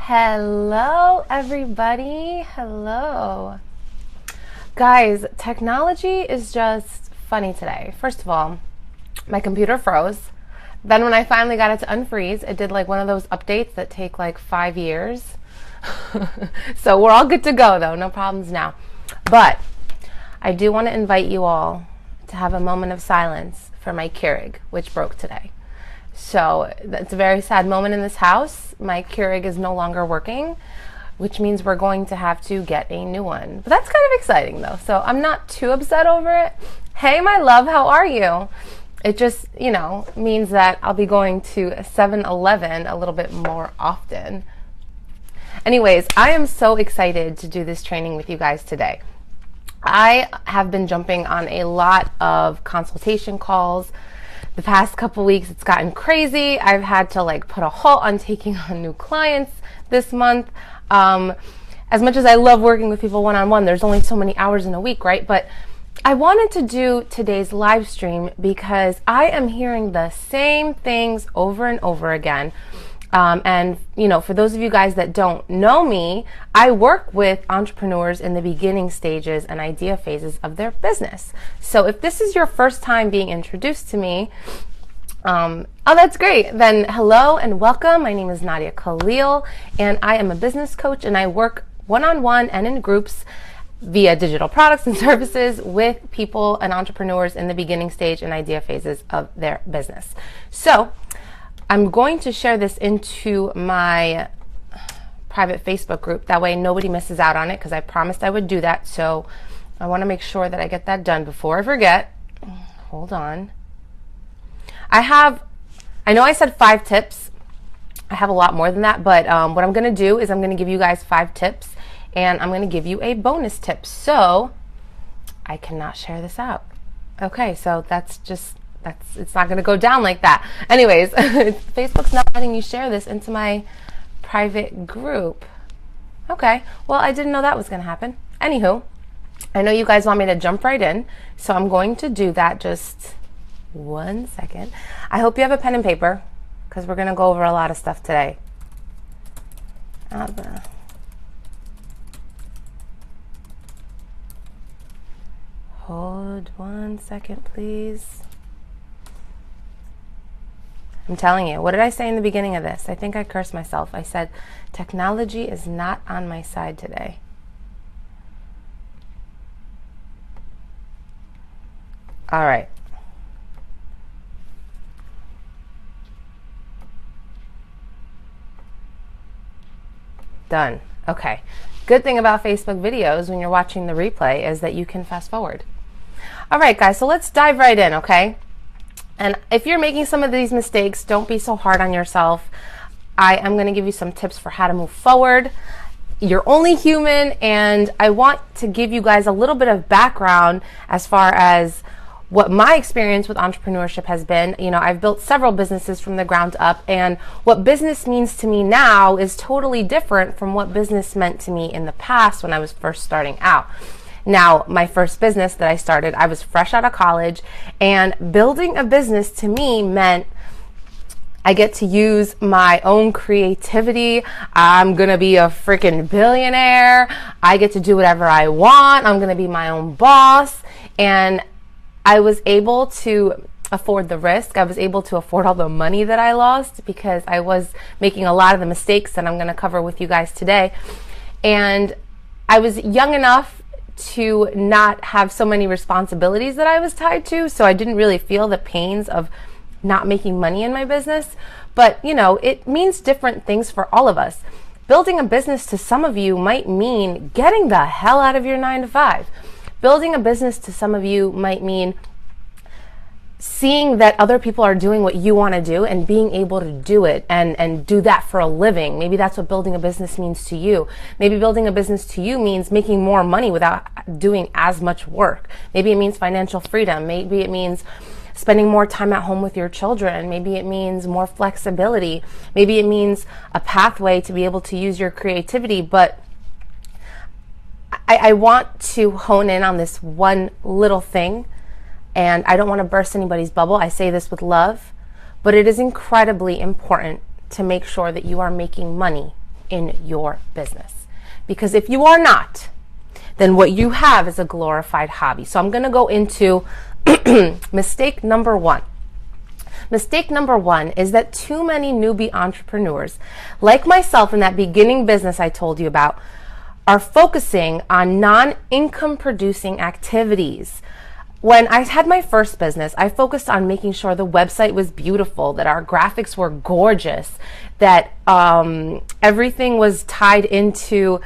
Hello, everybody. Hello. Guys, technology is just funny today. First of all, my computer froze. Then when I finally got it to unfreeze, it did like one of those updates that take like 5 years. So we're all good to go though, no problems now. But I do want to invite you all to have a moment of silence for my Keurig, which broke today. So it's a very sad moment in this house. My Keurig is no longer working, which means we're going to have to get a new one. But that's kind of exciting though, so I'm not too upset over it. Hey, my love, how are you? It just, means that I'll be going to 7-Eleven a little bit more often. Anyways, I am so excited to do this training with you guys today. I have been jumping on a lot of consultation calls. The past couple weeks, it's gotten crazy. I've had to put a halt on taking on new clients this month. As much as I love working with people one-on-one, there's only so many hours in a week, right? But I wanted to do today's live stream because I am hearing the same things over and over again. And for those of you guys that don't know me, I work with entrepreneurs in the beginning stages and idea phases of their business. So if this is your first time being introduced to me, oh, that's great. Then hello and welcome. My name is Nadia Khalil, and I am a business coach, and I work one-on-one and in groups via digital products and services with people and entrepreneurs in the beginning stage and idea phases of their business. So I'm going to share this into my private Facebook group. That way nobody misses out on it, because I promised I would do that. So I want to make sure that I get that done before I forget. Hold on. I know I said 5 tips. I have a lot more than that, but what I'm going to do is I'm going to give you guys 5 tips, and I'm going to give you a bonus tip. So I cannot share this out. Okay, so it's not going to go down like that. Anyways, Facebook's not letting you share this into my private group. Okay, well, I didn't know that was going to happen. Anywho, I know you guys want me to jump right in, so I'm going to do that. Just 1 second. I hope you have a pen and paper, because we're going to go over a lot of stuff today. Hold 1 second, please. I'm telling you, what did I say in the beginning of this? I think I cursed myself. I said, technology is not on my side today. All right. Done. Okay. Good thing about Facebook videos when you're watching the replay is that you can fast forward. All right, guys, so let's dive right in, okay? And if you're making some of these mistakes, don't be so hard on yourself. I am going to give you some tips for how to move forward. You're only human, and I want to give you guys a little bit of background as far as what my experience with entrepreneurship has been. I've built several businesses from the ground up, and what business means to me now is totally different from what business meant to me in the past when I was first starting out. Now, my first business that I started, I was fresh out of college, and building a business to me meant I get to use my own creativity. I'm going to be a freaking billionaire. I get to do whatever I want. I'm going to be my own boss. And I was able to afford the risk. I was able to afford all the money that I lost because I was making a lot of the mistakes that I'm going to cover with you guys today. And I was young enough to not have so many responsibilities that I was tied to, so I didn't really feel the pains of not making money in my business. But it means different things for all of us. Building a business to some of you might mean getting the hell out of your 9-to-5. Building a business to some of you might mean seeing that other people are doing what you want to do and being able to do it and do that for a living. Maybe that's what building a business means to you. Maybe building a business to you means making more money without doing as much work. Maybe it means financial freedom. Maybe it means spending more time at home with your children. Maybe it means more flexibility. Maybe it means a pathway to be able to use your creativity. But I want to hone in on this one little thing, and I don't want to burst anybody's bubble. I say this with love, but it is incredibly important to make sure that you are making money in your business. Because if you are not, then what you have is a glorified hobby. So I'm going to go into mistake number one. Mistake number one is that too many newbie entrepreneurs, like myself in that beginning business I told you about, are focusing on non-income producing activities. When I had my first business, I focused on making sure the website was beautiful, that our graphics were gorgeous, that everything was tied into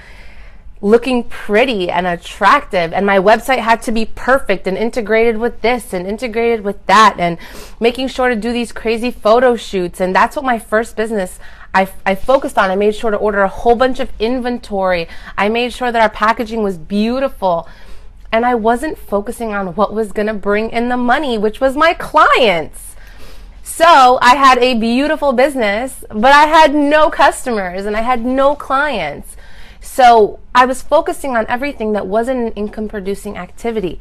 looking pretty and attractive, and my website had to be perfect and integrated with this and integrated with that, and making sure to do these crazy photo shoots. And that's what my first business I focused on. I made sure to order a whole bunch of inventory. I made sure that our packaging was beautiful, and I wasn't focusing on what was going to bring in the money, which was my clients. So I had a beautiful business, but I had no customers and I had no clients. So I was focusing on everything that wasn't an income producing activity.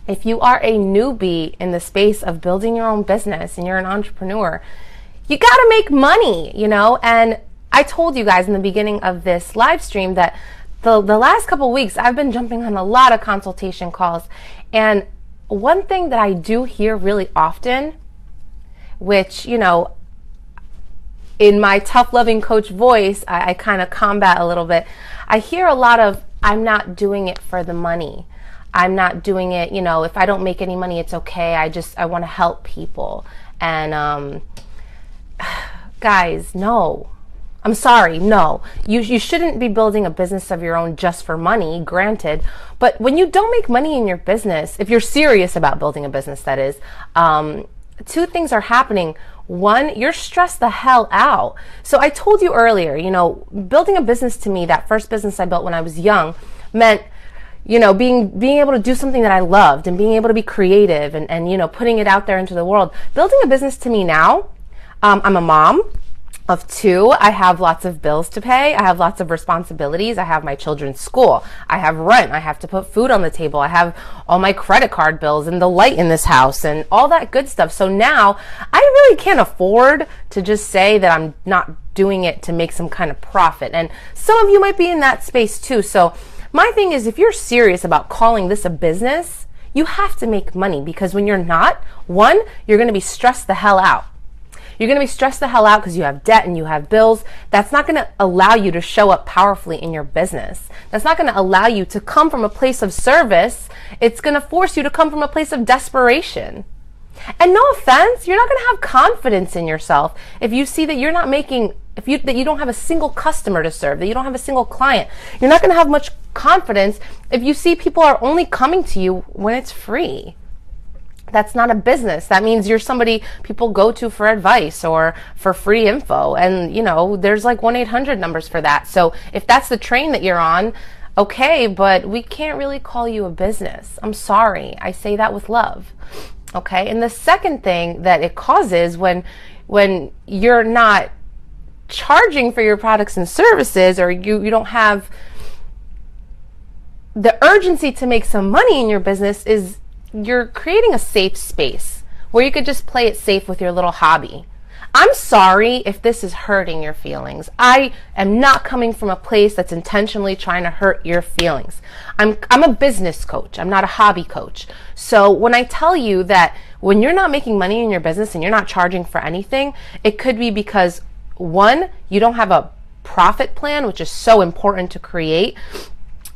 If you are a newbie in the space of building your own business and you're an entrepreneur, you got to make money, you know? And I told you guys in the beginning of this live stream that the last couple weeks I've been jumping on a lot of consultation calls. And one thing that I do hear really often, which, you know, in my tough loving coach voice, I kind of combat a little bit. I hear a lot of, I'm not doing it for the money. I'm not doing it, you know, if I don't make any money, it's okay. I want to help people. And guys, no. I'm sorry, no. You shouldn't be building a business of your own just for money, granted. But when you don't make money in your business, if you're serious about building a business, that is, two things are happening. One, you're stressed the hell out. So I told you earlier, you know, building a business to me, that first business I built when I was young, meant, you know, being able to do something that I loved and being able to be creative and you know, putting it out there into the world. Building a business to me now, I'm a mom of two. I have lots of bills to pay. I have lots of responsibilities. I have my children's school. I have rent. I have to put food on the table. I have all my credit card bills and the light in this house and all that good stuff. So now I really can't afford to just say that I'm not doing it to make some kind of profit. And some of you might be in that space too. So my thing is, if you're serious about calling this a business, you have to make money, because when you're not, one, you're going to be stressed the hell out. You're going to be stressed the hell out because you have debt and you have bills. That's not going to allow you to show up powerfully in your business. That's not going to allow you to come from a place of service. It's going to force you to come from a place of desperation. And no offense, you're not going to have confidence in yourself if you see that you're not making, that you don't have a single customer to serve, that you don't have a single client. You're not going to have much confidence if you see people are only coming to you when it's free. That's not a business. That means you're somebody people go to for advice or for free info. And, you know, there's like 1-800 numbers for that. So if that's the train that you're on, okay, but we can't really call you a business. I'm sorry. I say that with love. Okay. And the second thing that it causes when you're not charging for your products and services, or you don't have the urgency to make some money in your business, is you're creating a safe space where you could just play it safe with your little hobby. I'm sorry if this is hurting your feelings. I am not coming from a place that's intentionally trying to hurt your feelings. I'm a business coach. I'm not a hobby coach. So when I tell you that when you're not making money in your business and you're not charging for anything, it could be because, one, you don't have a profit plan, which is so important to create.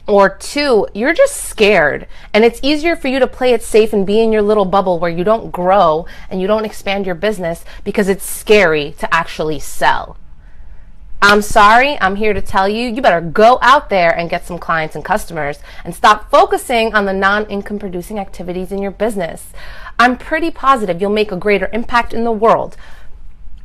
Or two, you're just scared, and it's easier for you to play it safe and be in your little bubble where you don't grow and you don't expand your business because it's scary to actually sell. I'm sorry, I'm here to tell you, you better go out there and get some clients and customers and stop focusing on the non-income producing activities in your business. I'm pretty positive you'll make a greater impact in the world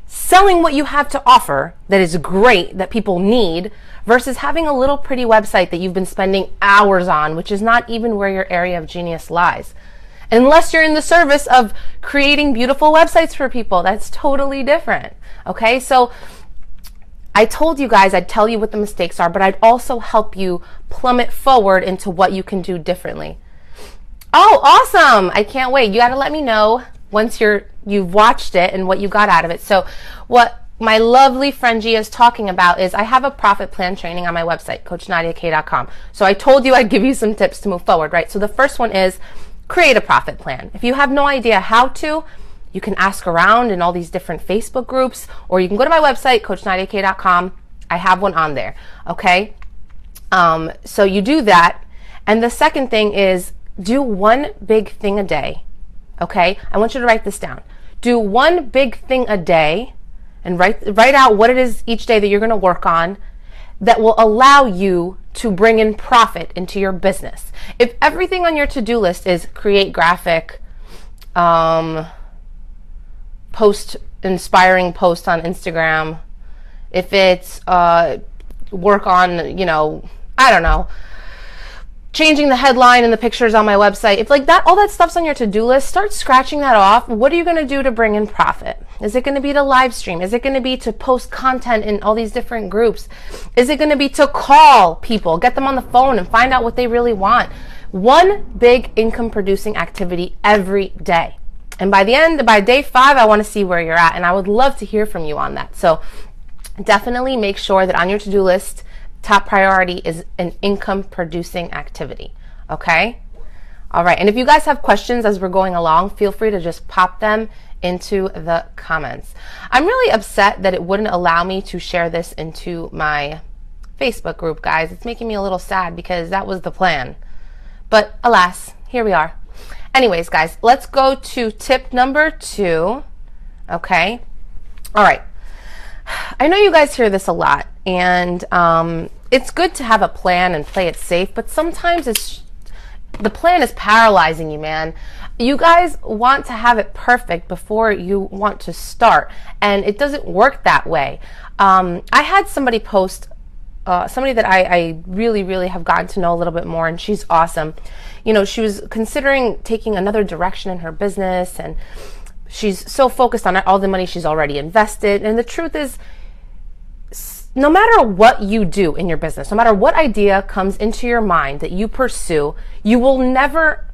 selling what you have to offer that is great, that people need, versus having a little pretty website that you've been spending hours on, which is not even where your area of genius lies. Unless you're in the service of creating beautiful websites for people, that's totally different. Okay, so I told you guys I'd tell you what the mistakes are, but I'd also help you plummet forward into what you can do differently. Oh, awesome. I can't wait. You got to let me know once you've watched it and what you got out of it. So what my lovely friend Gia is talking about is I have a profit plan training on my website, coachnadiak.com. So I told you I'd give you some tips to move forward, right? So the first one is create a profit plan. If you have no idea how to, you can ask around in all these different Facebook groups, or you can go to my website, coachnadiak.com. I have one on there, okay? So you do that. And the second thing is do one big thing a day, okay? I want you to write this down. Do one big thing a day and write out what it is each day that you're going to work on that will allow you to bring in profit into your business. If everything on your to-do list is create graphic, post inspiring post on Instagram, if it's work on, you know, I don't know, changing the headline and the pictures on my website, if like that, all that stuff's on your to-do list, start scratching that off. What are you going to do to bring in profit? Is it going to be to live stream? Is it going to be to post content in all these different groups? Is it going to be to call people, get them on the phone and find out what they really want? One big income producing activity every day. And by day 5, I want to see where you're at. And I would love to hear from you on that. So definitely make sure that on your to-do list, top priority is an income producing activity. Okay? All right. And if you guys have questions as we're going along, feel free to just pop them into the comments. I'm really upset that it wouldn't allow me to share this into my Facebook group, guys. It's making me a little sad because that was the plan. But alas, here we are. Anyways, guys, let's go to tip number 2. Okay? All right. I know you guys hear this a lot, and it's good to have a plan and play it safe, but sometimes the plan is paralyzing you, man. You guys want to have it perfect before you want to start, and it doesn't work that way. I had somebody post, somebody that I really, really have gotten to know a little bit more, and she's awesome. You know, she was considering taking another direction in her business, and she's so focused on all the money she's already invested. And the truth is, no matter what you do in your business, no matter what idea comes into your mind that you pursue, you will never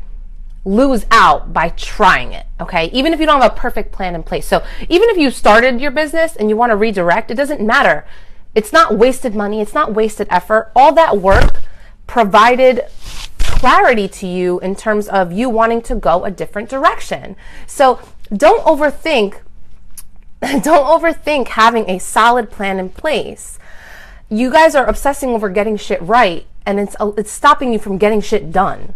lose out by trying it, okay? Even if you don't have a perfect plan in place. So even if you started your business and you want to redirect, it doesn't matter. It's not wasted money. It's not wasted effort. All that work provided clarity to you in terms of you wanting to go a different direction. So don't overthink having a solid plan in place. You guys are obsessing over getting shit right, and it's stopping you from getting shit done.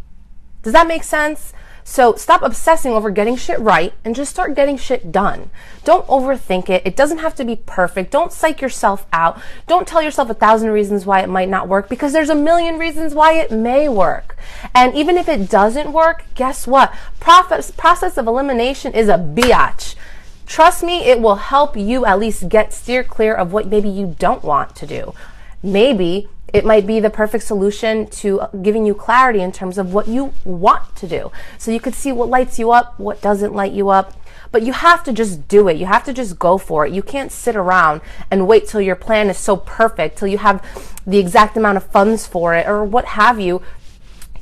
Does that make sense? So stop obsessing over getting shit right and just start getting shit done. Don't overthink it. It doesn't have to be perfect. Don't psych yourself out. Don't tell yourself 1,000 reasons why it might not work, because there's a million reasons why it may work. And even if it doesn't work, guess what? Process of elimination is a biatch. Trust me, it will help you at least steer clear of what maybe you don't want to do. Maybe it might be the perfect solution to giving you clarity in terms of what you want to do. So you could see what lights you up, what doesn't light you up. But you have to just do it. You have to just go for it. You can't sit around and wait till your plan is so perfect, till you have the exact amount of funds for it or what have you.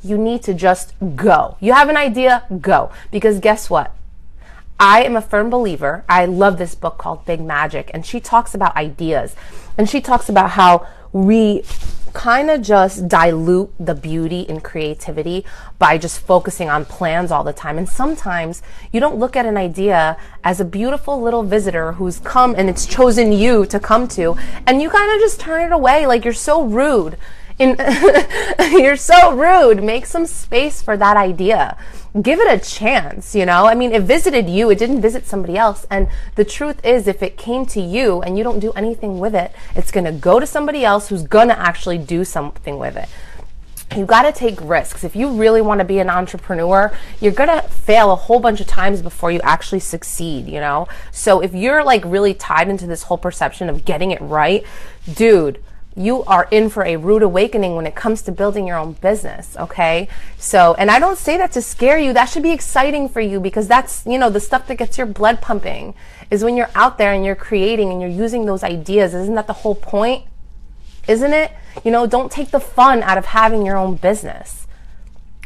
You need to just go. You have an idea, go. Because guess what? I am a firm believer. I love this book called Big Magic, and she talks about ideas. And she talks about how we kind of just dilute the beauty and creativity by just focusing on plans all the time. And sometimes you don't look at an idea as a beautiful little visitor who's come and it's chosen you to come to, and you kind of just turn it away like you're so rude. You're so rude. Make some space for that idea. Give it a chance, you know? I mean, it visited you. It didn't visit somebody else. And the truth is, if it came to you and you don't do anything with it, it's going to go to somebody else who's going to actually do something with it. You got to take risks. If you really want to be an entrepreneur, you're going to fail a whole bunch of times before you actually succeed, you know? So if you're like really tied into this whole perception of getting it right, dude, you are in for a rude awakening when it comes to building your own business, okay? So, and I don't say that to scare you. That should be exciting for you, because that's, you know, the stuff that gets your blood pumping is when you're out there and you're creating and you're using those ideas. Isn't that the whole point? Isn't it? You know, don't take the fun out of having your own business.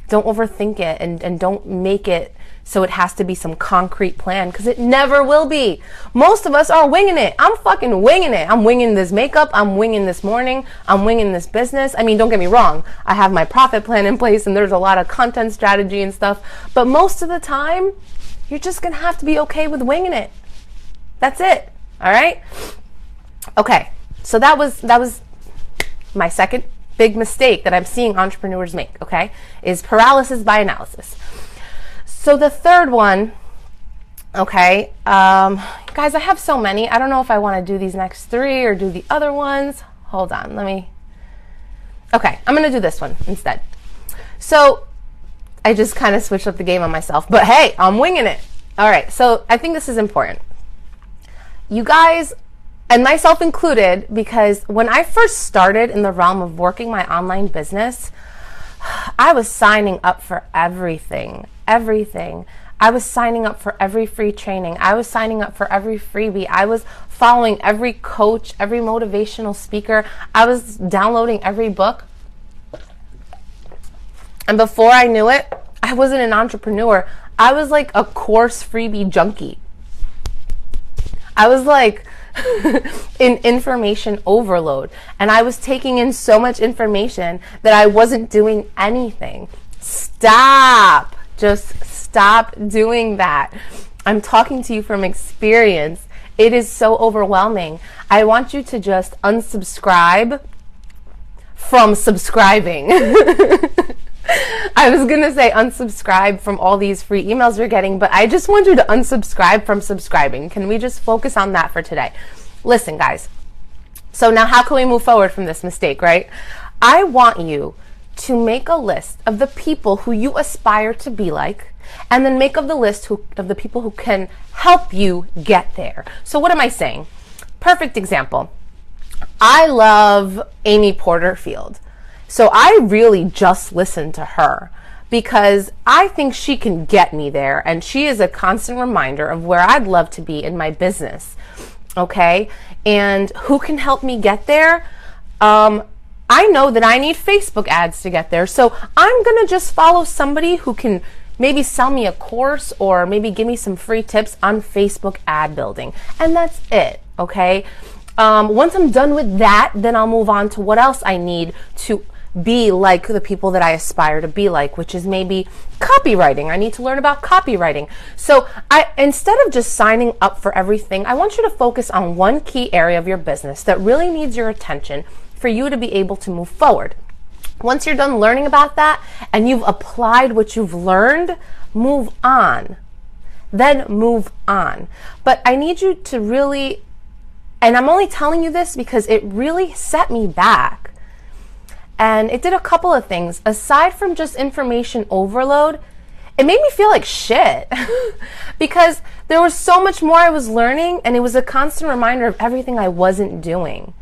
Don't overthink it, and don't make it So it has to be some concrete plan, because it never will be. Most of us are winging it. I'm fucking winging it. I'm winging this makeup. I'm winging this morning. I'm winging this business. I mean, don't get me wrong. I have my profit plan in place and there's a lot of content strategy and stuff. But most of the time, you're just going to have to be okay with winging it. That's it. All right? Okay. So that was my second big mistake that I'm seeing entrepreneurs make, okay, is paralysis by analysis. So the third one, okay, guys, I have so many. I don't know if I want to do these next three or do the other ones. Hold on, okay, I'm going to do this one instead. So I just kind of switched up the game on myself, but hey, I'm winging it. All right, so I think this is important. You guys, and myself included, because when I first started in the realm of working my online business, I was signing up for everything. I was signing up for every free training. I was signing up for every freebie. I was following every coach, every motivational speaker. I was downloading every book. And before I knew it, I wasn't an entrepreneur. I was like a course freebie junkie. I was like in information overload, and I was taking in so much information that I wasn't doing anything. Stop. Just stop doing that. I'm talking to you from experience. It is so overwhelming. I want you to just unsubscribe from subscribing. I was going to say unsubscribe from all these free emails you're getting, but I just want you to unsubscribe from subscribing. Can we just focus on that for today? Listen, guys. So now how can we move forward from this mistake, right? I want you to make a list of the people who you aspire to be like, and then make of the list of the people who can help you get there. So what am I saying? Perfect example. I love Amy Porterfield. So I really just listen to her because I think she can get me there, and she is a constant reminder of where I'd love to be in my business. Okay? And who can help me get there? I know that I need Facebook ads to get there. So I'm going to just follow somebody who can maybe sell me a course or maybe give me some free tips on Facebook ad building. And that's it. Okay? Once I'm done with that, then I'll move on to what else I need to be like the people that I aspire to be like, which is maybe copywriting. I need to learn about copywriting. So instead of just signing up for everything, I want you to focus on one key area of your business that really needs your attention for you to be able to move forward. Once you're done learning about that and you've applied what you've learned, move on. Then move on. But I need you to really, and I'm only telling you this because it really set me back. And it did a couple of things. Aside from just information overload, it made me feel like shit because there was so much more I was learning, and it was a constant reminder of everything I wasn't doing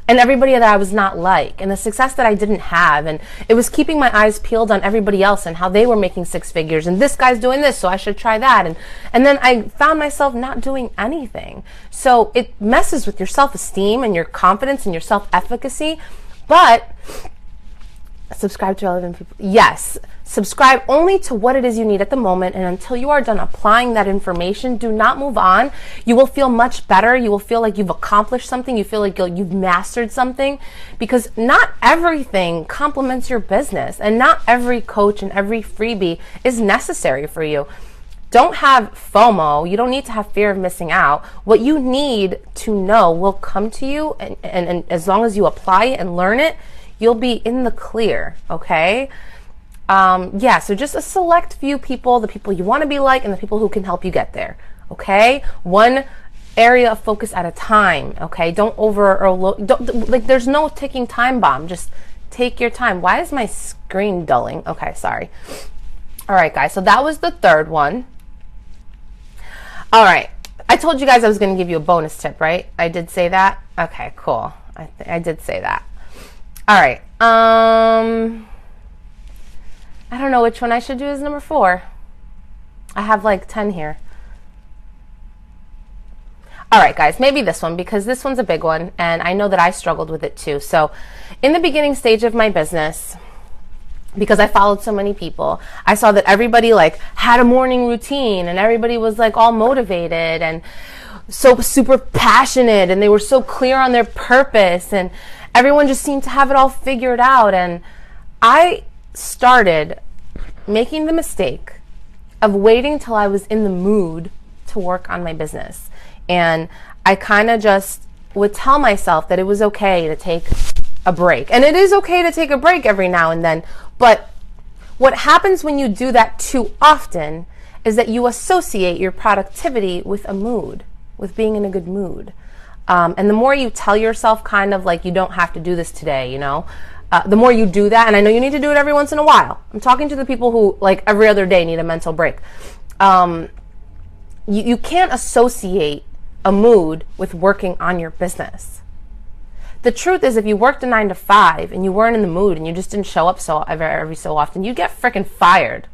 and everybody that I was not like and the success that I didn't have. And it was keeping my eyes peeled on everybody else and how they were making six figures, and this guy's doing this, so I should try that. And then I found myself not doing anything. So it messes with your self-esteem and your confidence and your self-efficacy. But subscribe to relevant people. Yes, subscribe only to what it is you need at the moment, and until you are done applying that information, do not move on. You will feel much better. You will feel like you've accomplished something. You feel like you've mastered something, because not everything complements your business, and not every coach and every freebie is necessary for you. Don't have FOMO. You don't need to have fear of missing out. What you need to know will come to you, and as long as you apply it and learn it, you'll be in the clear, okay? Yeah, so just a select few people, the people you want to be like and the people who can help you get there, okay? One area of focus at a time, okay? Don't like there's no ticking time bomb. Just take your time. Why is my screen dulling? Okay, sorry. All right, guys, so that was the third one. All right, I told you guys I was going to give you a bonus tip, right? I did say that? Okay, cool. I did say that. All right. I don't know which one I should do as number 4. I have like 10 here. All right, guys, maybe this one, because this one's a big one, and I know that I struggled with it too. So in the beginning stage of my business, because I followed so many people. I saw that everybody like had a morning routine, and everybody was like all motivated and so super passionate, and they were so clear on their purpose, and everyone just seemed to have it all figured out. And I started making the mistake of waiting till I was in the mood to work on my business. And I kind of just would tell myself that it was okay to take a break. And it is okay to take a break every now and then. But what happens when you do that too often is that you associate your productivity with a mood, with being in a good mood. And the more you tell yourself kind of like, you don't have to do this today, you know, the more you do that, and I know you need to do it every once in a while. I'm talking to the people who like every other day need a mental break. You can't associate a mood with working on your business. The truth is, if you worked a 9 to 5 and you weren't in the mood and you just didn't show up every so often, you get freaking fired.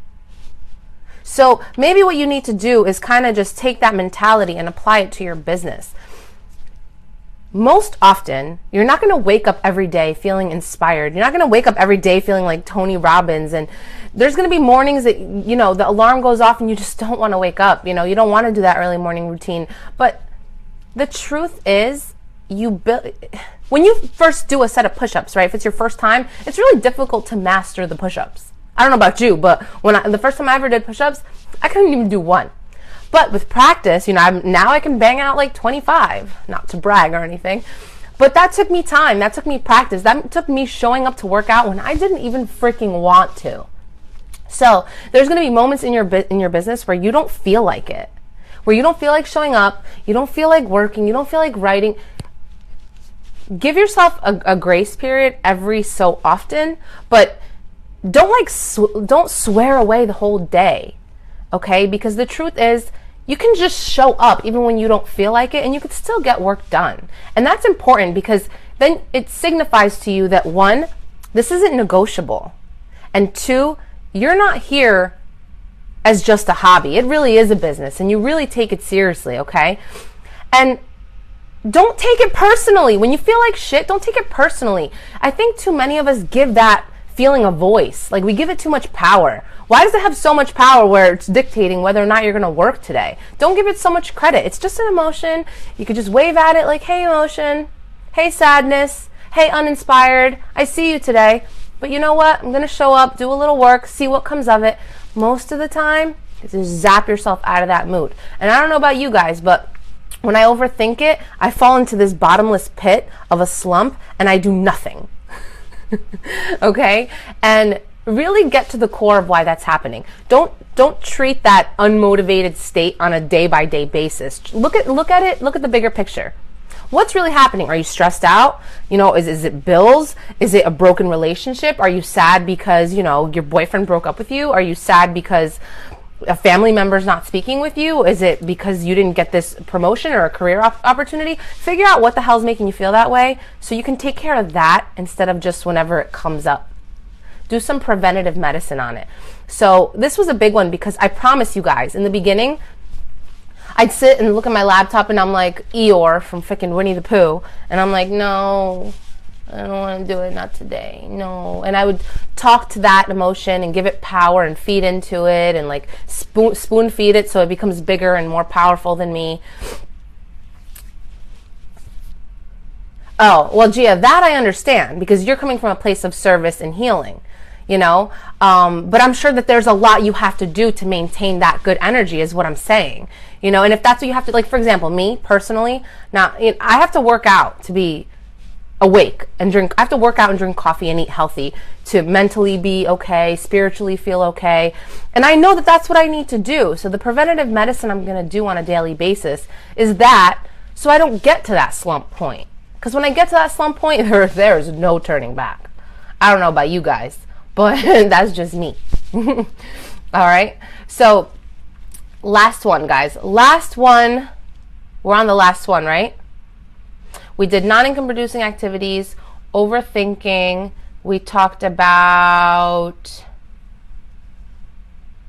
So maybe what you need to do is kind of just take that mentality and apply it to your business. Most often, you're not going to wake up every day feeling inspired. You're not going to wake up every day feeling like Tony Robbins. And there's going to be mornings that, you know, the alarm goes off and you just don't want to wake up. You know, you don't want to do that early morning routine. But the truth is, when you first do a set of push-ups, right? If it's your first time, it's really difficult to master the push-ups. I don't know about you, but the first time I ever did push-ups, I couldn't even do one. But with practice, you know, now I can bang out like 25, not to brag or anything. But that took me time. That took me practice. That took me showing up to work out when I didn't even freaking want to. So there's going to be moments in your business where you don't feel like it, where you don't feel like showing up, you don't feel like working, you don't feel like writing. Give yourself a grace period every so often, but don't swear away the whole day, okay? Because the truth is, you can just show up even when you don't feel like it, and you can still get work done. And that's important, because then it signifies to you that 1, this isn't negotiable, and 2, you're not here as just a hobby. It really is a business, and you really take it seriously, okay? And don't take it personally. When you feel like shit, don't take it personally. I think too many of us give that feeling a voice. Like, we give it too much power. Why does it have so much power where it's dictating whether or not you're going to work today? Don't give it so much credit. It's just an emotion. You could just wave at it like, hey, emotion. Hey, sadness. Hey, uninspired. I see you today. But you know what? I'm going to show up, do a little work, see what comes of it. Most of the time, just zap yourself out of that mood. And I don't know about you guys, but when I overthink it, I fall into this bottomless pit of a slump and I do nothing. Okay? And really get to the core of why that's happening. Don't treat that unmotivated state on a day-by-day basis. Look at it, look at the bigger picture. What's really happening? Are you stressed out? You know, is it bills? Is it a broken relationship? Are you sad because, you know, your boyfriend broke up with you? Are you sad because a family member's not speaking with you? Is it because you didn't get this promotion or a career opportunity? Figure out what the hell's making you feel that way so you can take care of that instead of just whenever it comes up. Do some preventative medicine on it. So this was a big one, because I promise you guys, in the beginning, I'd sit and look at my laptop and I'm like Eeyore from freaking Winnie the Pooh, and I'm like, no, I don't want to do it, not today, no. And I would talk to that emotion and give it power and feed into it and like spoon feed it so it becomes bigger and more powerful than me. Oh, well, Gia, that I understand, because you're coming from a place of service and healing, you know, but I'm sure that there's a lot you have to do to maintain that good energy, is what I'm saying, you know. And if that's what you have to, like, for example, me personally, now, you know, I have to work out to be awake and I have to work out and drink coffee and eat healthy to mentally be okay, spiritually feel okay. And I know that that's what I need to do. So the preventative medicine I'm going to do on a daily basis is that, so I don't get to that slump point. Because when I get to that slump point, there's no turning back. I don't know about you guys, but that's just me. All right. So last one, guys. Last one. We're on the last one, right? We did non-income producing activities, overthinking. We talked about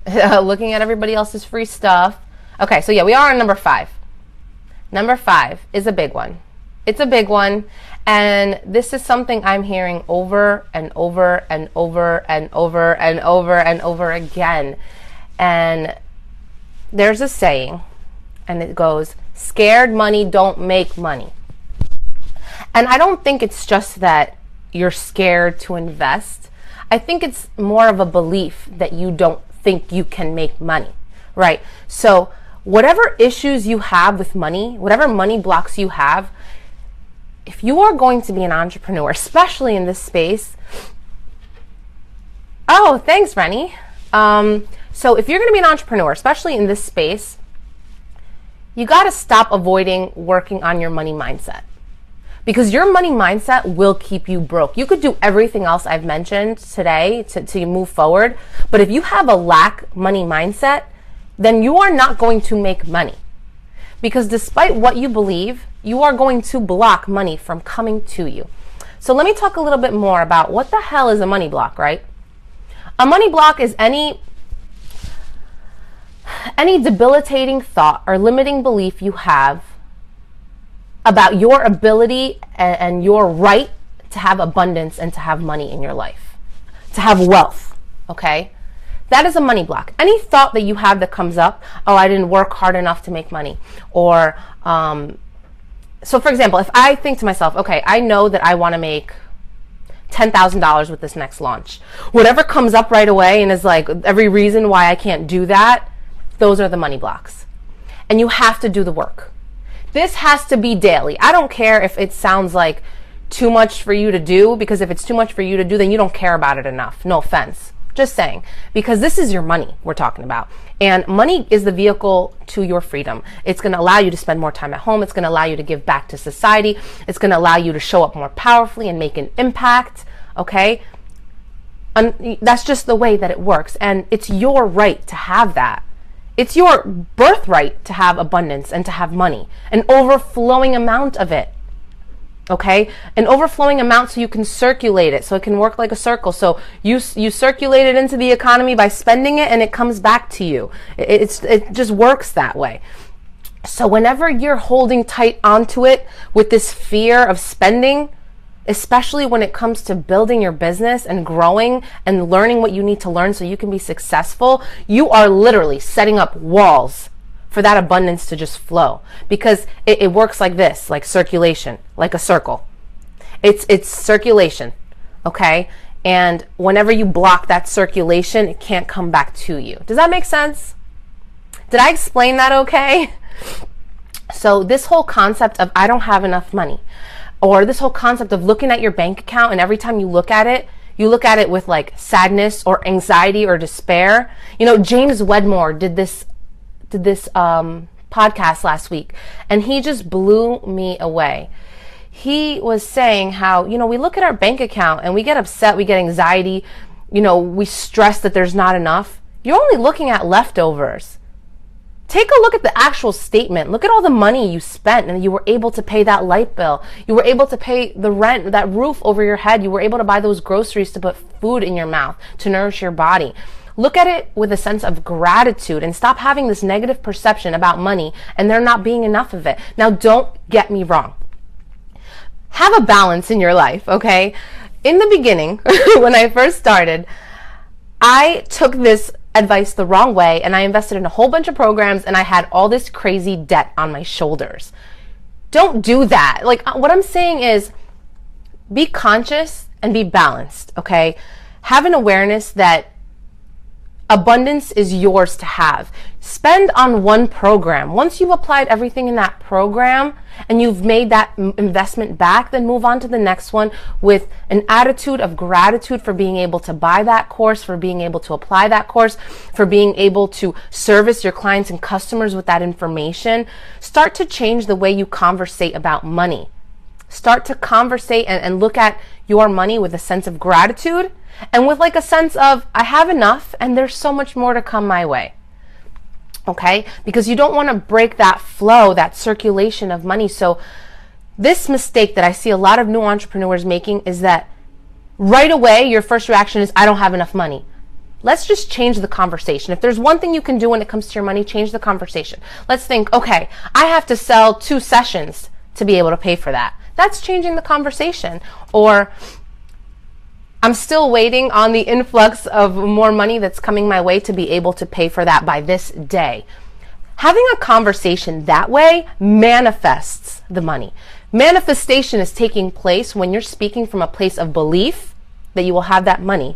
looking at everybody else's free stuff. Okay, so yeah, we are on number 5. Number 5 is a big one. It's a big one. And this is something I'm hearing over and over and over and over and over and over again. And there's a saying, and it goes, scared money don't make money. And I don't think it's just that you're scared to invest. I think it's more of a belief that you don't think you can make money, right? So whatever issues you have with money, whatever money blocks you have, if you are going to be an entrepreneur, especially in this space, oh, thanks, Rennie. So if you're going to be an entrepreneur, especially in this space, you got to stop avoiding working on your money mindset, because your money mindset will keep you broke. You could do everything else I've mentioned today to move forward, but if you have a lack money mindset, then you are not going to make money. Because despite what you believe, you are going to block money from coming to you. So let me talk a little bit more about what the hell is a money block, right? A money block is any debilitating thought or limiting belief you have about your ability and your right to have abundance and to have money in your life, to have wealth, okay? That is a money block. Any thought that you have that comes up, oh, I didn't work hard enough to make money. Or, so for example, if I think to myself, okay, I know that I want to make $10,000 with this next launch. Whatever comes up right away and is like every reason why I can't do that, those are the money blocks. And you have to do the work. This has to be daily. I don't care if it sounds like too much for you to do, because if it's too much for you to do, then you don't care about it enough. No offense. Just saying, because this is your money we're talking about. And money is the vehicle to your freedom. It's going to allow you to spend more time at home. It's going to allow you to give back to society. It's going to allow you to show up more powerfully and make an impact. Okay? And that's just the way that it works. And it's your right to have that. It's your birthright to have abundance and to have money, an overflowing amount of it. Okay, an overflowing amount so you can circulate it, so it can work like a circle. So you circulate it into the economy by spending it, and it comes back to you. It just works that way. So whenever you're holding tight onto it with this fear of spending, especially when it comes to building your business and growing and learning what you need to learn so you can be successful, you are literally setting up walls for that abundance to just flow, because it works like this, like circulation, like a circle. It's circulation, okay? And whenever you block that circulation, it can't come back to you. Does that make sense? Did I explain that okay? So this whole concept of I don't have enough money, or this whole concept of looking at your bank account and every time you look at it with like sadness or anxiety or despair. You know, James Wedmore did this podcast last week, and he just blew me away. He was saying how, you know, we look at our bank account and we get upset, we get anxiety, you know, we stress that there's not enough. You're only looking at leftovers. Take a look at the actual statement. Look at all the money you spent, and you were able to pay that light bill. You were able to pay the rent, that roof over your head. You were able to buy those groceries to put food in your mouth, to nourish your body. Look at it with a sense of gratitude and stop having this negative perception about money and there not being enough of it. Now, don't get me wrong. Have a balance in your life, okay? In the beginning, when I first started, I took this advice the wrong way and I invested in a whole bunch of programs and I had all this crazy debt on my shoulders. Don't do that. Like, what I'm saying is be conscious and be balanced, okay? Have an awareness that abundance is yours to have. Spend on one program. Once you've applied everything in that program and you've made that investment back, then move on to the next one with an attitude of gratitude for being able to buy that course, for being able to apply that course, for being able to service your clients and customers with that information. Start to change the way you conversate about money. Start to conversate and look at your money with a sense of gratitude and with like a sense of, I have enough and there's so much more to come my way. Okay? Because you don't want to break that flow, that circulation of money. So this mistake that I see a lot of new entrepreneurs making is that right away, your first reaction is, I don't have enough money. Let's just change the conversation. If there's one thing you can do when it comes to your money, change the conversation. Let's think, okay, I have to sell 2 sessions to be able to pay for that. That's changing the conversation. Or I'm still waiting on the influx of more money that's coming my way to be able to pay for that by this day. Having a conversation that way manifests the money. Manifestation is taking place when you're speaking from a place of belief that you will have that money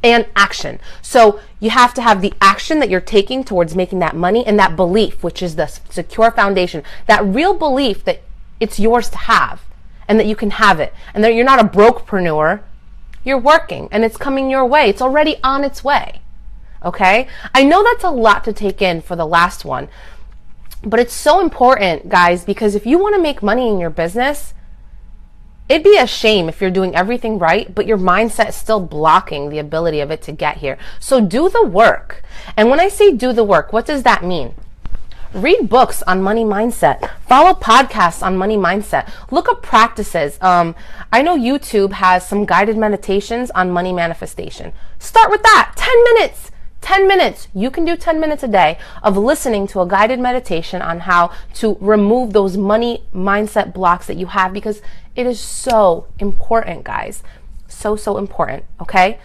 and action. So you have to have the action that you're taking towards making that money and that belief, which is the secure foundation, that real belief that it's yours to have and that you can have it and that you're not a brokepreneur. You're working and it's coming your way. It's already on its way. Okay? I know that's a lot to take in for the last one, but it's so important, guys, because if you want to make money in your business, it'd be a shame if you're doing everything right, but your mindset is still blocking the ability of it to get here. So do the work. And when I say do the work, what does that mean? Read books on money mindset. Follow podcasts on money mindset. Look up practices. I know YouTube has some guided meditations on money manifestation. Start with that. 10 minutes. 10 minutes. You can do 10 minutes a day of listening to a guided meditation on how to remove those money mindset blocks that you have, because it is so important, guys. So, so important. Okay.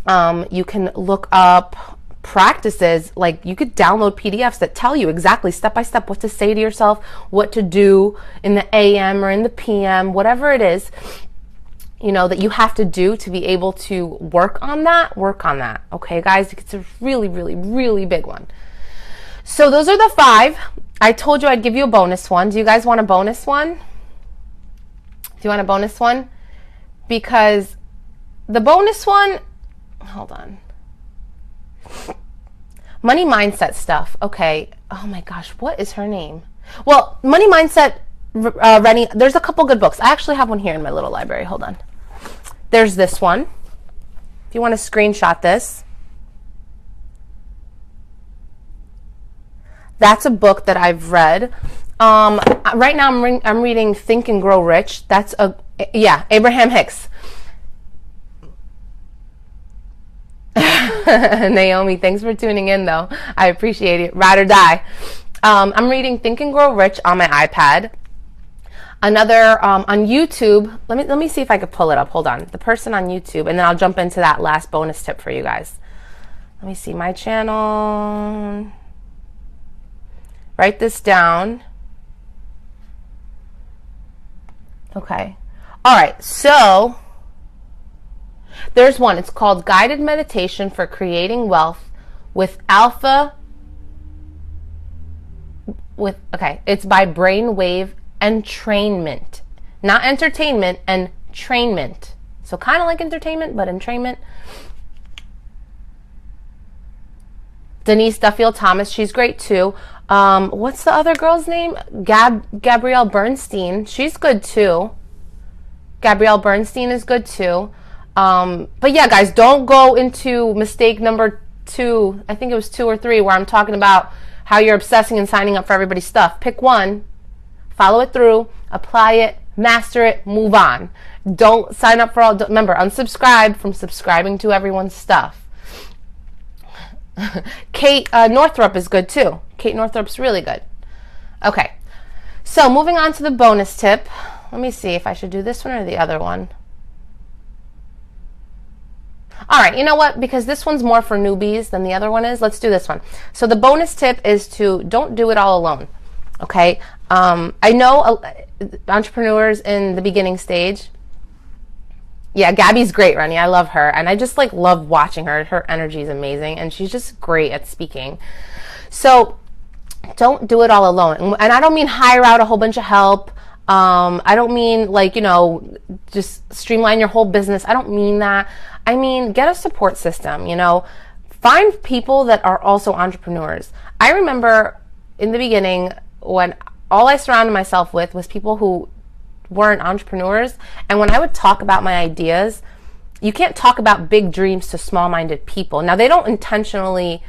You can look up practices, like you could download PDFs that tell you exactly step by step what to say to yourself, what to do in the AM or in the PM, whatever it is, you know, that you have to do to be able to work on that. Okay, guys, it's a really, really, really big one. So those are the 5. I told you I'd give you a bonus one. Do you guys want a bonus one? Do you want a bonus one? Because the bonus one, hold on. Money mindset stuff. Okay. Oh my gosh, what is her name? Well, money mindset, Rennie, there's a couple good books. I actually have one here in my little library. Hold on. There's this one. If you want to screenshot this. That's a book that I've read. Right now I'm reading Think and Grow Rich. That's Abraham Hicks. Naomi, thanks for tuning in though. I appreciate it. Ride or die. I'm reading Think and Grow Rich on my iPad. Another on YouTube. Let me see if I could pull it up. Hold on. The person on YouTube, and then I'll jump into that last bonus tip for you guys. Let me see my channel. Write this down. Okay. All right. So there's one. It's called Guided Meditation for Creating Wealth with Alpha. It's by Brainwave Entrainment. Not entertainment, entrainment. So kind of like entertainment, but entrainment. Denise Duffield Thomas, she's great too. What's the other girl's name? Gabrielle Bernstein. She's good too. Gabrielle Bernstein is good too. But yeah, guys, don't go into mistake number 2. I think it was 2 or 3 where I'm talking about how you're obsessing and signing up for everybody's stuff. Pick one, follow it through, apply it, master it, move on. Don't sign up for all. Remember, unsubscribe from subscribing to everyone's stuff. Kate Northrup is good too. Kate Northrup's really good. Okay, so moving on to the bonus tip. Let me see if I should do this one or the other one. All right, you know what? Because this one's more for newbies than the other one is, let's do this one. So the bonus tip is to don't do it all alone, okay? I know entrepreneurs in the beginning stage. Yeah, Gabby's great, Rennie. I love her. And I just love watching her. Her energy is amazing. And she's just great at speaking. So don't do it all alone. And I don't mean hire out a whole bunch of help. I don't mean just streamline your whole business. I don't mean that. I mean, get a support system, find people that are also entrepreneurs. I remember in the beginning when all I surrounded myself with was people who weren't entrepreneurs. And when I would talk about my ideas, you can't talk about big dreams to small-minded people. Now, they're not intentionally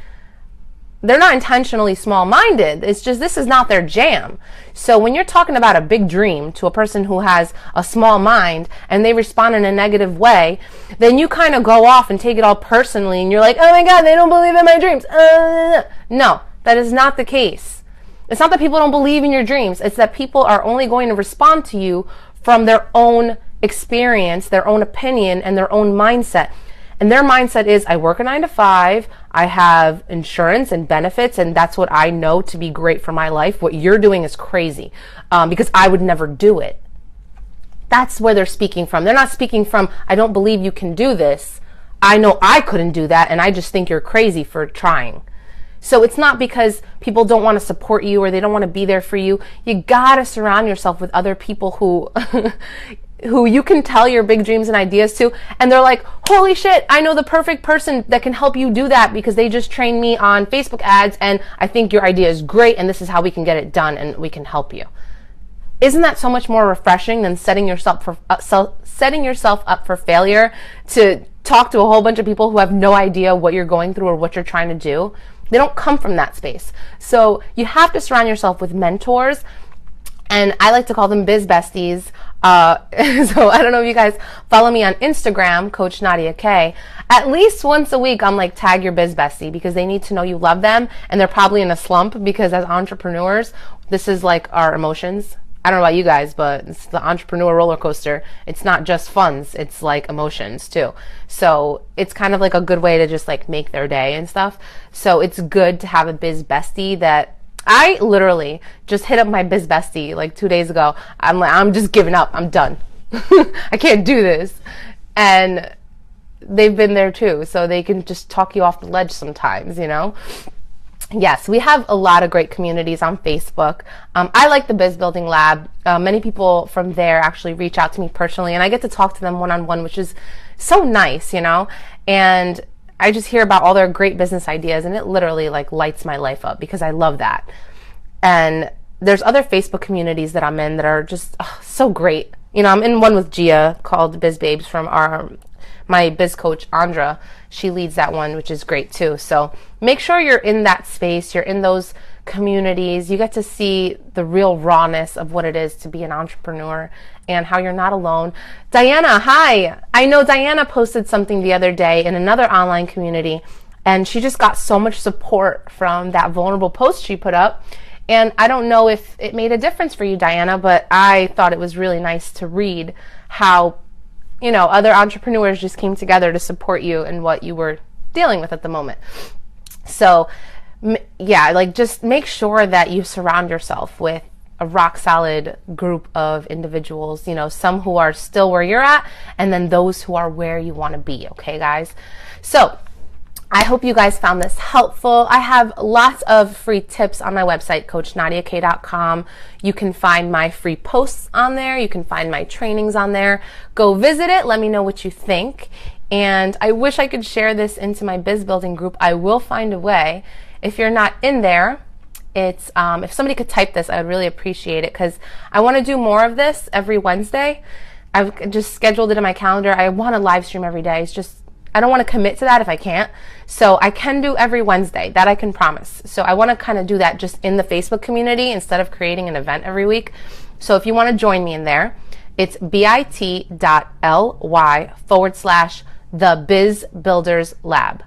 small-minded. It's just this is not their jam. So when you're talking about a big dream to a person who has a small mind and they respond in a negative way, then you kind of go off and take it all personally and you're like, oh my God, they don't believe in my dreams. No, that is not the case. It's not that people don't believe in your dreams. It's that people are only going to respond to you from their own experience, their own opinion, and their own mindset. And their mindset is, I work a 9 to 5, I have insurance and benefits, and that's what I know to be great for my life. What you're doing is crazy, because I would never do it. That's where they're speaking from. They're not speaking from, I don't believe you can do this. I know I couldn't do that, and I just think you're crazy for trying. So it's not because people don't want to support you or they don't want to be there for you. You gotta surround yourself with other people who who you can tell your big dreams and ideas to, and they're like, holy shit, I know the perfect person that can help you do that because they just trained me on Facebook ads, and I think your idea is great, and this is how we can get it done, and we can help you. Isn't that so much more refreshing than setting yourself up for failure, to talk to a whole bunch of people who have no idea what you're going through or what you're trying to do? They don't come from that space. So you have to surround yourself with mentors, and I like to call them biz besties. So I don't know if you guys follow me on Instagram, Coach Nadia K. At least once a week, I'm like, tag your biz bestie, because they need to know you love them, and they're probably in a slump, because as entrepreneurs, this is like our emotions. I don't know about you guys, but it's the entrepreneur roller coaster. It's not just funds, it's like emotions too. So it's kind of like a good way to just like make their day and stuff. So it's good to have a biz bestie. That I literally just hit up my biz bestie like 2 days ago. I'm like, I'm just giving up. I'm done. I can't do this. And they've been there too. So they can just talk you off the ledge sometimes, you know? Yes, we have a lot of great communities on Facebook. I like the Biz Building Lab. Many people from there actually reach out to me personally, and I get to talk to them one-on-one, which is so nice, you know? And I just hear about all their great business ideas, and it literally like lights my life up, because I love that. And there's other Facebook communities that I'm in that are just so great. You know, I'm in one with Gia called Biz Babes from my biz coach, Andra. She leads that one, which is great too. So make sure you're in that space. You're in those communities. You get to see the real rawness of what it is to be an entrepreneur and how you're not alone. Diana, hi. I know Diana posted something the other day in another online community, and she just got so much support from that vulnerable post she put up. And I don't know if it made a difference for you, Diana, but I thought it was really nice to read how, you know, other entrepreneurs just came together to support you in what you were dealing with at the moment. So yeah, like just make sure that you surround yourself with a rock solid group of individuals, you know, some who are still where you're at, and then those who are where you want to be. Okay, guys? So I hope you guys found this helpful. I have lots of free tips on my website, CoachNadiaK.com. You can find my free posts on there. You can find my trainings on there. Go visit it. Let me know what you think. And I wish I could share this into my biz building group. I will find a way. If you're not in there, it's if somebody could type this, I would really appreciate it, because I want to do more of this every Wednesday. I've just scheduled it in my calendar. I want to live stream every day. It's just, I don't want to commit to that if I can't. So I can do every Wednesday. That I can promise. So I want to kind of do that just in the Facebook community instead of creating an event every week. So if you want to join me in there, it's bit.ly/the Biz Builders Lab.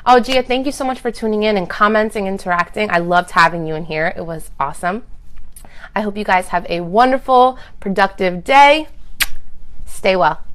Oh, Gia, thank you so much for tuning in and commenting, interacting. I loved having you in here. It was awesome. I hope you guys have a wonderful, productive day. Stay well.